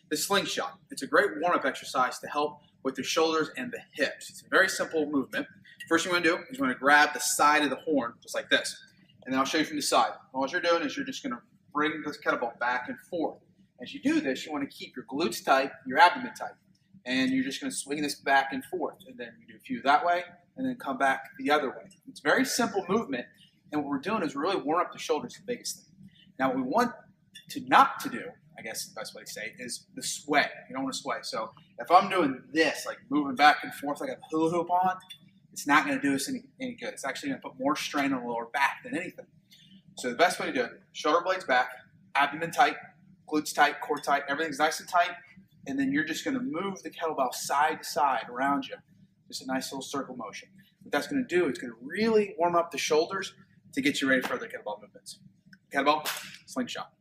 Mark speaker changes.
Speaker 1: the slingshot. It's a great warm-up exercise to help with the shoulders and the hips. It's a very simple movement. First thing you want to do is you want to grab the side of the horn, just like this. And then I'll show you from the side. All you're doing is you're just going to bring this kettlebell back and forth. As you do this, you want to keep your glutes tight, your abdomen tight. And you're just going to swing this back and forth. And then you do a few that way, and then come back the other way. It's a very simple movement. And what we're doing is really warm up the shoulders, the biggest thing. Now, what we want to not to do, I guess the best way to say it, is the sway. You don't want to sway. So if I'm doing this, like moving back and forth like a hula hoop on, it's not going to do us any good. It's actually going to put more strain on the lower back than anything. So the best way to do it, shoulder blades back, abdomen tight, glutes tight, core tight, everything's nice and tight, and then you're just going to move the kettlebell side to side around you. Just a nice little circle motion. What that's going to do is going to really warm up the shoulders to get you ready for the kettlebell movements. Kettlebell, slingshot.